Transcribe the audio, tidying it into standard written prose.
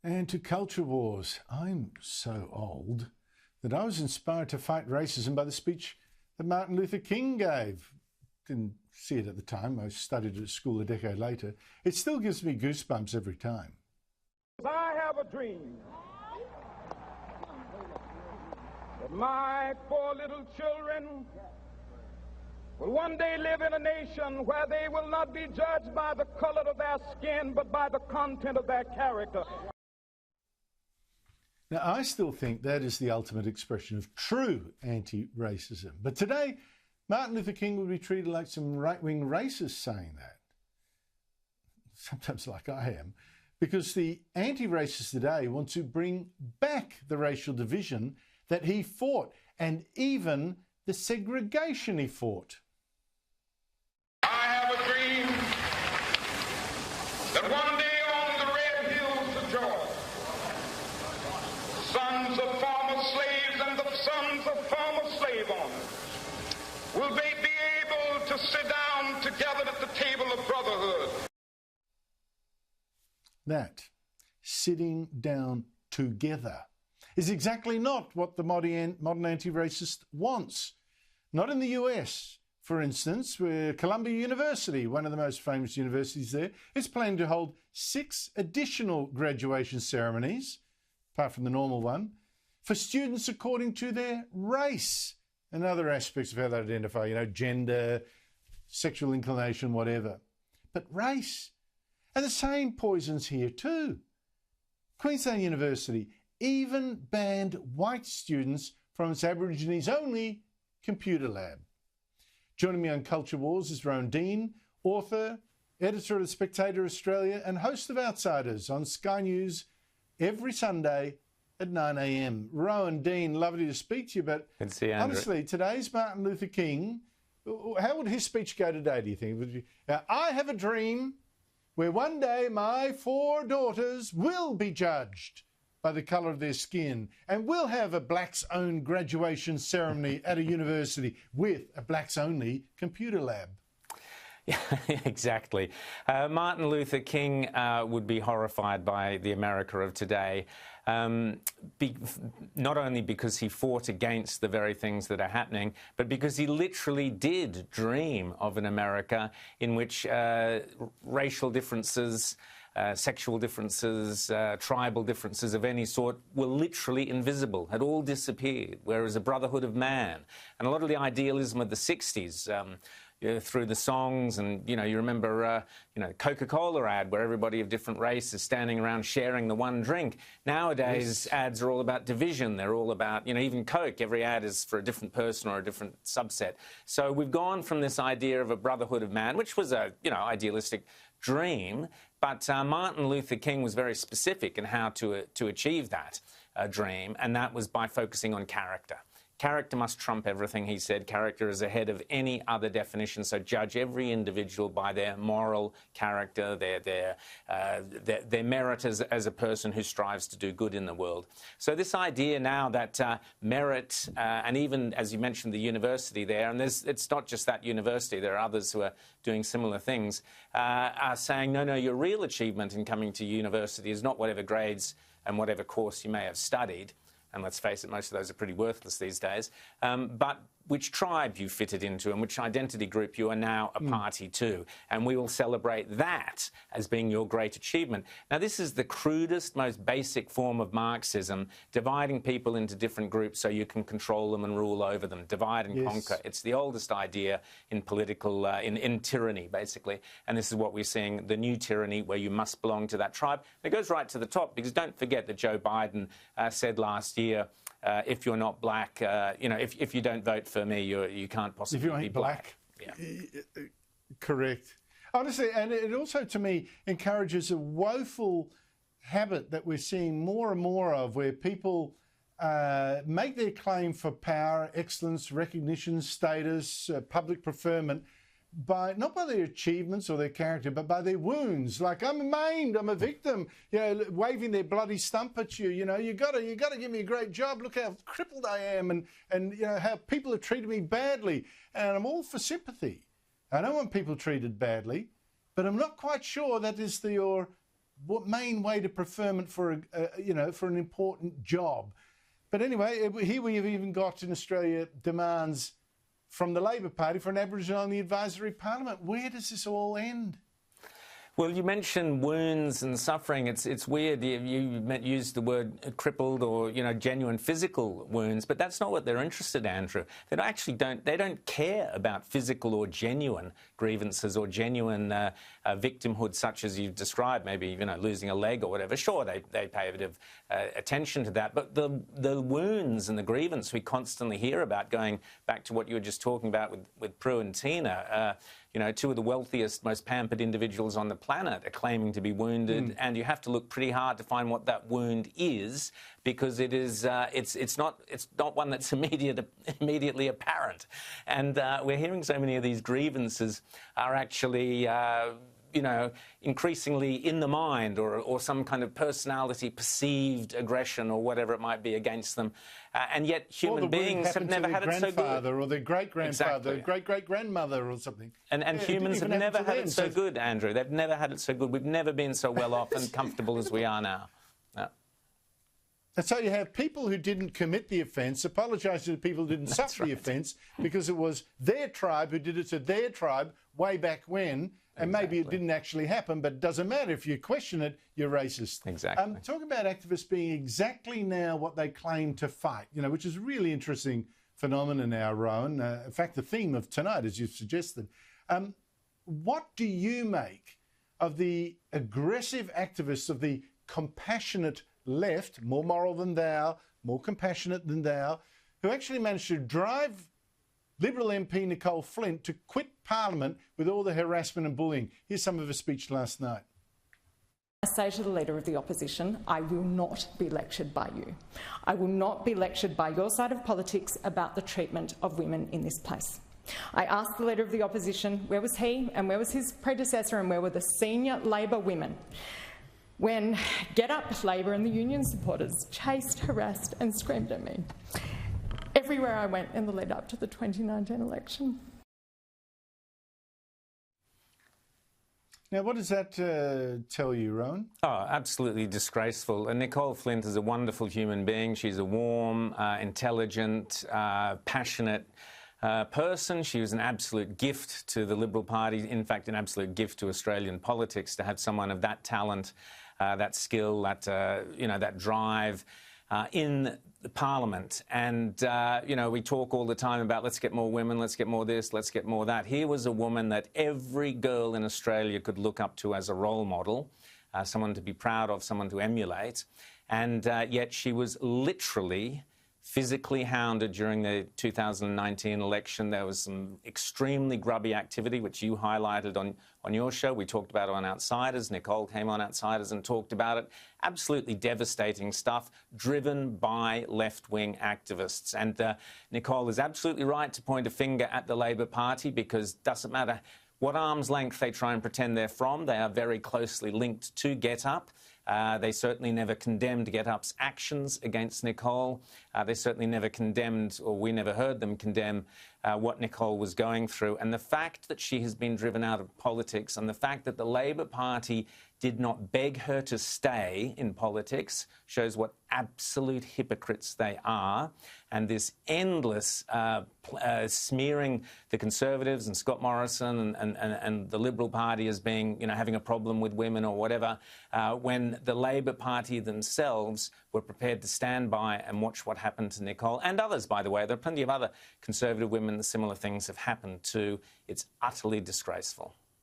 And to culture wars. I'm so old that I was inspired to fight racism by the speech that Martin Luther King gave. Didn't see it at the time. I studied it at school a decade later. It still gives me goosebumps every time. I have a dream that my 4 little children will one day live in a nation where they will not be judged by the color of their skin, but by the content of their character. Now, I still think that is the ultimate expression of true anti-racism. But today, Martin Luther King would be treated like some right-wing racist saying that. Sometimes like I am. Because the anti-racists today want to bring back the racial division that he fought, and even the segregation he fought. I have a dream that one day on the red hills of Georgia, sons of former slaves and the sons of former slave owners will they be able to sit down together at the table of brotherhood. That, sitting down together, is exactly not what the modern anti-racist wants. Not in the US, for instance, where Columbia University, one of the most famous universities there, is planning to hold 6 additional graduation ceremonies, apart from the normal one, for students according to their race and other aspects of how they identify, gender, sexual inclination, whatever. But race. And the same poison's here too. Queensland University even banned white students from its Aborigines-only computer lab. Joining me on Culture Wars is Rowan Dean, author, editor of The Spectator Australia and host of Outsiders on Sky News every Sunday at 9 a.m. Rowan Dean, lovely to speak to you, but good to see you, Andrew. Honestly, today's Martin Luther King. How would his speech go today, do you think? I have a dream where one day my 4 daughters will be judged by the colour of their skin, and we'll have a blacks-owned graduation ceremony at a university with a blacks-only computer lab. Yeah, exactly. Martin Luther King would be horrified by the America of today, not only because he fought against the very things that are happening, but because he literally did dream of an America in which racial differences, sexual differences, tribal differences of any sort were literally invisible, had all disappeared, whereas a brotherhood of man. And a lot of the idealism of the 60s, through the songs, and you remember Coca-Cola ad where everybody of different races standing around sharing the one drink. Nowadays, yes, ads are all about division. They're all about, even Coke, every ad is for a different person or a different subset. So we've gone from this idea of a brotherhood of man, which was a idealistic dream, but Martin Luther King was very specific in how to achieve that dream, and that was by focusing on character. Character must trump everything, he said. Character is ahead of any other definition, so judge every individual by their moral character, their merit as a person who strives to do good in the world. So this idea now that merit, and even, as you mentioned, the university there, and it's not just that university, there are others who are doing similar things, are saying, no, your real achievement in coming to university is not whatever grades and whatever course you may have studied, and let's face it, most of those are pretty worthless these days, but which tribe you fitted into and which identity group you are now a party to. And we will celebrate that as being your great achievement. Now, this is the crudest, most basic form of Marxism, dividing people into different groups so you can control them and rule over them, divide and conquer. It's the oldest idea in political, in tyranny, basically. And this is what we're seeing, the new tyranny, where you must belong to that tribe. And it goes right to the top, because don't forget that Joe Biden said last year, if you're not black, if you don't vote for me, you can't possibly be black. Yeah. Correct. Honestly, and it also, to me, encourages a woeful habit that we're seeing more and more of, where people make their claim for power, excellence, recognition, status, public preferment, not by their achievements or their character, but by their wounds. Like, I'm maimed, I'm a victim, waving their bloody stump at you. You gotta give me a great job. Look how crippled I am, and how people have treated me badly. And I'm all for sympathy. I don't want people treated badly, but I'm not quite sure that is your main way to preferment for for an important job. But anyway, here we've even got in Australia demands from the Labor Party for an Aboriginal on the Advisory Parliament. Where does this all end? Well, you mentioned wounds and suffering. It's weird. You used the word crippled or genuine physical wounds, but that's not what they're interested in, Andrew. They don't care about physical or genuine grievances or genuine victimhood, such as you've described. Maybe losing a leg or whatever. Sure, they pay a bit of attention to that, but the wounds and the grievance we constantly hear about, going back to what you were just talking about with Prue and Tina. Two of the wealthiest, most pampered individuals on the planet are claiming to be wounded, and you have to look pretty hard to find what that wound is, because it is it's not one that's immediately apparent. And we're hearing so many of these grievances are actually increasingly in the mind, or some kind of personality perceived aggression or whatever it might be against them. And yet human beings have never had it so good. Or their great-grandfather, Exactly. great-great-grandmother or something. And humans have never had it so good, Andrew. They've never had it so good. We've never been so well off and comfortable as we are now. And so you have people who didn't commit the offence apologise to the people who didn't suffer the offence, because it was their tribe who did it to their tribe way back when, and maybe it didn't actually happen, but it doesn't matter. If you question it, you're racist. Exactly. Talk about activists being exactly now what they claim to fight, which is a really interesting phenomenon now, Rowan. In fact, the theme of tonight, as you've suggested. What do you make of the aggressive activists of the compassionate left, more moral than thou, more compassionate than thou, who actually managed to drive Liberal MP NICOLLE FLINT to quit Parliament with all the harassment and bullying? Here's some of her speech last night. I say to the Leader of the Opposition, I will not be lectured by you. I will not be lectured by your side of politics about the treatment of women in this place. I asked the Leader of the Opposition, where was he and where was his predecessor and where were the senior Labor women when Get Up Labor and the union supporters chased, harassed and screamed at me everywhere I went in the lead up to the 2019 election. Now, what does that tell you, Rowan? Oh, absolutely disgraceful. And NICOLLE FLINT is a wonderful human being. She's a warm, intelligent, passionate person. She was an absolute gift to the Liberal Party, in fact, an absolute gift to Australian politics, to have someone of that talent, that skill, that drive in the Parliament. And, we talk all the time about let's get more women, let's get more this, let's get more that. Here was a woman that every girl in Australia could look up to as a role model, someone to be proud of, someone to emulate. And yet she was literally physically hounded during the 2019 election. There was some extremely grubby activity, which you highlighted on your show. We talked about it on Outsiders. NICOLLE came on Outsiders and talked about it. Absolutely devastating stuff, driven by left-wing activists. And NICOLLE is absolutely right to point a finger at the Labor Party, because it doesn't matter what arm's length they try and pretend they're from. They are very closely linked to Get Up. They certainly never condemned Get Up's actions against NICOLLE. They certainly never condemned, or we never heard them condemn, what NICOLLE was going through. And the fact that she has been driven out of politics, and the fact that the Labor Party did not beg her to stay in politics, shows what absolute hypocrites they are. And this endless smearing the Conservatives and Scott Morrison and the Liberal Party as being, having a problem with women or whatever, when the Labor Party themselves were prepared to stand by and watch what happened to NICOLLE, and others, by the way. There are plenty of other Conservative women that similar things have happened to. It's utterly disgraceful.